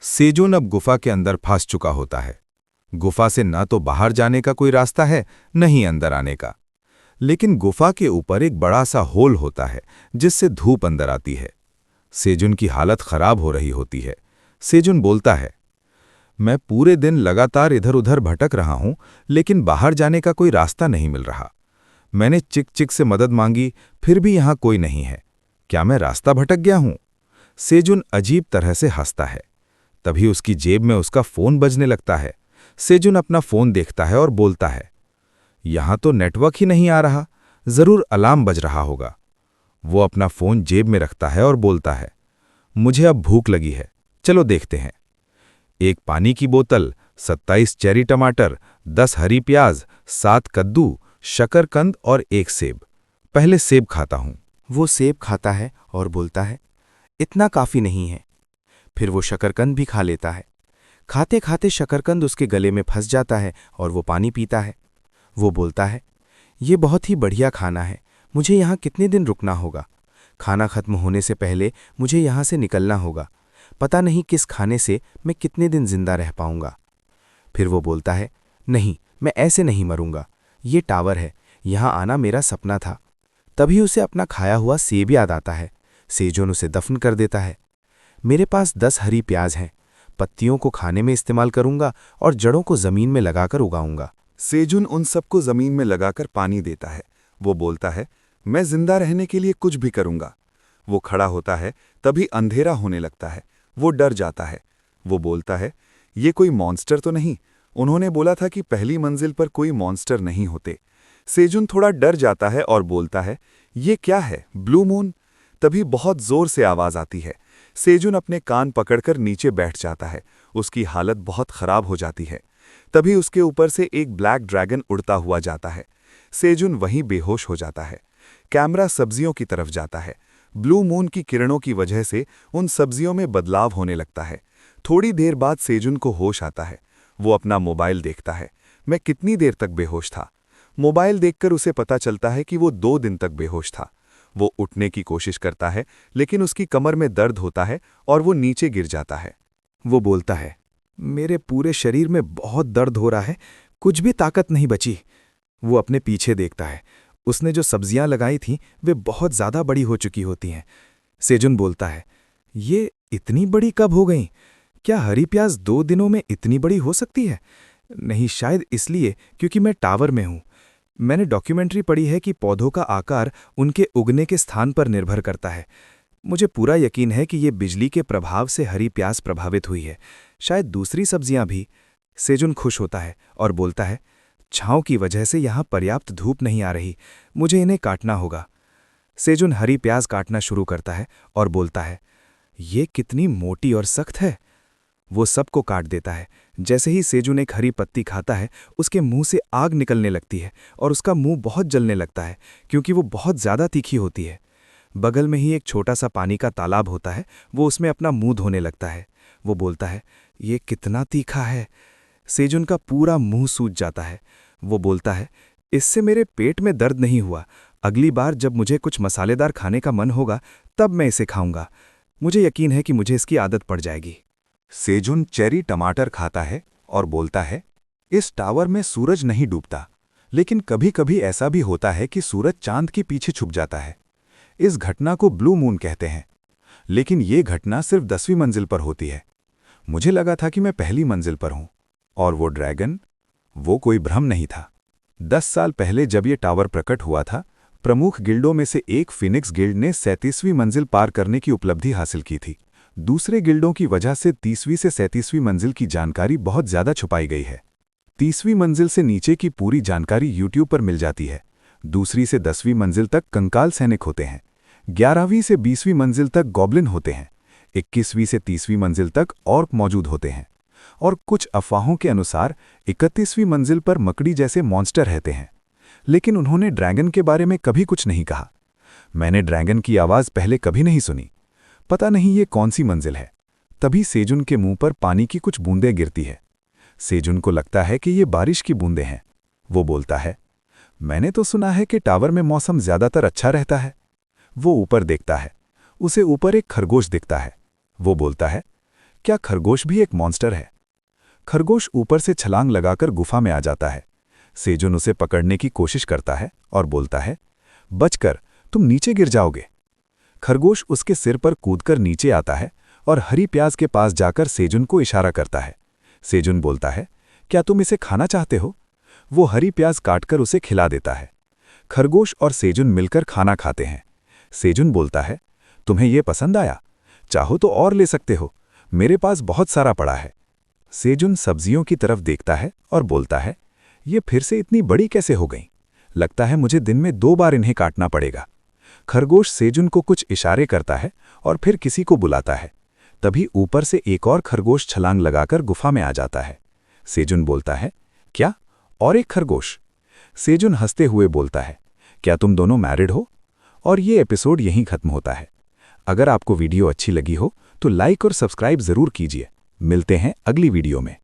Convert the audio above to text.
Séjourné अब गुफा के अंदर फंस चुका होता है। गुफा से न तो बाहर जाने का कोई रास्ता है, न ही अंदर आने का। लेकिन गुफा के ऊपर एक बड़ा सा होल होता है जिससे धूप अंदर आती है। सेजुन की हालत खराब हो रही होती है। सेजुन बोलता है, मैं पूरे दिन लगातार इधर उधर भटक रहा हूं, लेकिन बाहर जाने का कोई रास्ता नहीं मिल रहा। मैंने चिक चिक से मदद मांगी, फिर भी यहां कोई नहीं है। क्या मैं रास्ता भटक गया हूं? सेजुन अजीब तरह से हंसता है। तभी उसकी जेब में उसका फोन बजने लगता है। सेजुन अपना फोन देखता है और बोलता है, यहां तो नेटवर्क ही नहीं आ रहा, जरूर अलार्म बज रहा होगा। वो अपना फोन जेब में रखता है और बोलता है, मुझे अब भूख लगी है, चलो देखते हैं। एक पानी की बोतल, 27 चेरी टमाटर, 10 हरी प्याज, 7 कद्दू, शकरकंद और 1 सेब। पहले सेब खाता हूं। वो सेब खाता है और बोलता है, इतना काफी नहीं है। फिर वो शकरकंद भी खा लेता है। खाते खाते शकरकंद उसके गले में फंस जाता है और वो पानी पीता है। वो बोलता है, ये बहुत ही बढ़िया खाना है, मुझे यहाँ कितने दिन रुकना होगा। खाना खत्म होने से पहले मुझे यहाँ से निकलना होगा। पता नहीं किस खाने से मैं कितने दिन जिंदा रह पाऊंगा। फिर वो बोलता है, नहीं, मैं ऐसे नहीं मरूंगा। ये टावर है, यहाँ आना मेरा सपना था। तभी उसे अपना खाया हुआ सेब याद आता है। सेजोन उसे दफन कर देता है। मेरे पास 10 हरी प्याज हैं। पत्तियों को खाने में इस्तेमाल करूंगा और जड़ों को जमीन में लगाकर उगाऊंगा। सेजुन उन सबको जमीन में लगाकर पानी देता है। वो बोलता है, मैं जिंदा रहने के लिए कुछ भी करूंगा। वो खड़ा होता है, तभी अंधेरा होने लगता है। वो डर जाता है। वो बोलता है, ये कोई मॉन्स्टर तो नहीं? उन्होंने बोला था कि पहली मंजिल पर कोई मॉन्स्टर नहीं होते। सेजुन थोड़ा डर जाता है और बोलता है, ये क्या है, ब्लू मून? तभी बहुत जोर से आवाज आती है। सेजुन अपने कान पकड़कर नीचे बैठ जाता है। उसकी हालत बहुत खराब हो जाती है। तभी उसके ऊपर से एक ब्लैक ड्रैगन उड़ता हुआ जाता है। सेजुन वहीं बेहोश हो जाता है। कैमरा सब्जियों की तरफ जाता है। ब्लू मून की किरणों की वजह से उन सब्जियों में बदलाव होने लगता है। थोड़ी देर बाद सेजुन को होश आता है। वो अपना मोबाइल देखता है। मैं कितनी देर तक बेहोश था? मोबाइल देखकर उसे पता चलता है कि वो 2 दिन तक बेहोश था। वो उठने की कोशिश करता है, लेकिन उसकी कमर में दर्द होता है और वो नीचे गिर जाता है। वो बोलता है, मेरे पूरे शरीर में बहुत दर्द हो रहा है, कुछ भी ताकत नहीं बची। वो अपने पीछे देखता है। उसने जो सब्जियां लगाई थीं वे बहुत ज़्यादा बड़ी हो चुकी होती हैं। सेजुन बोलता है, ये इतनी बड़ी कब हो गईं? क्या हरी प्याज 2 दिनों में इतनी बड़ी हो सकती है? नहीं, शायद इसलिए क्योंकि मैं टावर में हूँ। मैंने डॉक्यूमेंट्री पढ़ी है कि पौधों का आकार उनके उगने के स्थान पर निर्भर करता है। मुझे पूरा यकीन है कि ये बिजली के प्रभाव से हरी प्याज प्रभावित हुई है। शायद दूसरी सब्जियां भी। सेजुन खुश होता है और बोलता है, छांव की वजह से यहाँ पर्याप्त धूप नहीं आ रही, मुझे इन्हें काटना होगा। सेजुन हरी प्याज काटना शुरू करता है और बोलता है, ये कितनी मोटी और सख्त है। वो सबको काट देता है। जैसे ही सेजुन एक हरी पत्ती खाता है, उसके मुंह से आग निकलने लगती है और उसका मुंह बहुत जलने लगता है क्योंकि वो बहुत ज़्यादा तीखी होती है। बगल में ही एक छोटा सा पानी का तालाब होता है। वो उसमें अपना मुंह धोने लगता है। वो बोलता है, ये कितना तीखा है। सेजुन का पूरा मुंह सूज जाता है। वो बोलता है, इससे मेरे पेट में दर्द नहीं हुआ। अगली बार जब मुझे कुछ मसालेदार खाने का मन होगा तब मैं इसे खाऊंगा। मुझे यकीन है कि मुझे इसकी आदत पड़ जाएगी। सेजुन चेरी टमाटर खाता है और बोलता है, इस टावर में सूरज नहीं डूबता, लेकिन कभी कभी ऐसा भी होता है कि सूरज चांद के पीछे छुप जाता है। इस घटना को ब्लू मून कहते हैं, लेकिन ये घटना सिर्फ 10वीं मंजिल पर होती है। मुझे लगा था कि मैं पहली मंजिल पर हूं। और वो ड्रैगन, वो कोई भ्रम नहीं था। 10 साल पहले जब ये टावर प्रकट हुआ था, प्रमुख गिल्डों में से एक फिनिक्स गिल्ड ने 37वीं मंजिल पार करने की उपलब्धि हासिल की थी। दूसरे गिल्डों की वजह से 30वीं से 37वीं मंजिल की जानकारी बहुत ज़्यादा छुपाई गई है। 30वीं मंजिल से नीचे की पूरी जानकारी यूट्यूब पर मिल जाती है। दूसरी से 10वीं मंजिल तक कंकाल सैनिक होते हैं। 11वीं से 20वीं मंजिल तक गॉब्लिन होते हैं। 21वीं से 30वीं मंजिल तक ऑर्क मौजूद होते हैं। और कुछ अफवाहों के अनुसार 31वीं मंजिल पर मकड़ी जैसे मॉन्स्टर रहते हैं। लेकिन उन्होंने ड्रैगन के बारे में कभी कुछ नहीं कहा। मैंने ड्रैगन की आवाज़ पहले कभी नहीं सुनी। पता नहीं ये कौन सी मंजिल है। तभी सेजुन के मुंह पर पानी की कुछ बूंदें गिरती है। सेजुन को लगता है कि ये बारिश की बूंदें हैं। वो बोलता है, मैंने तो सुना है कि टावर में मौसम ज़्यादातर अच्छा रहता है। वो ऊपर देखता है। उसे ऊपर एक खरगोश दिखता है। वो बोलता है, क्या खरगोश भी एक मॉन्स्टर है? खरगोश ऊपर से छलांग लगाकर गुफा में आ जाता है। सेजुन उसे पकड़ने की कोशिश करता है और बोलता है, बचकर, तुम नीचे गिर जाओगे। खरगोश उसके सिर पर कूदकर नीचे आता है और हरी प्याज के पास जाकर सेजुन को इशारा करता है। सेजुन बोलता है, क्या तुम इसे खाना चाहते हो? वो हरी प्याज काटकर उसे खिला देता है। खरगोश और सेजुन मिलकर खाना खाते हैं। सेजुन बोलता है, तुम्हें ये पसंद आया? चाहो तो और ले सकते हो, मेरे पास बहुत सारा पड़ा है। सेजुन सब्जियों की तरफ देखता है और बोलता है, ये फिर से इतनी बड़ी कैसे हो गई? लगता है मुझे दिन में 2 बार इन्हें काटना पड़ेगा। खरगोश सेजुन को कुछ इशारे करता है और फिर किसी को बुलाता है। तभी ऊपर से एक और खरगोश छलांग लगाकर गुफा में आ जाता है। सेजुन बोलता है, क्या? और एक खरगोश? सेजुन हंसते हुए बोलता है, क्या तुम दोनों मैरिड हो? और ये एपिसोड यहीं खत्म होता है। अगर आपको वीडियो अच्छी लगी हो तो लाइक और सब्सक्राइब जरूर कीजिए। मिलते हैं अगली वीडियो में।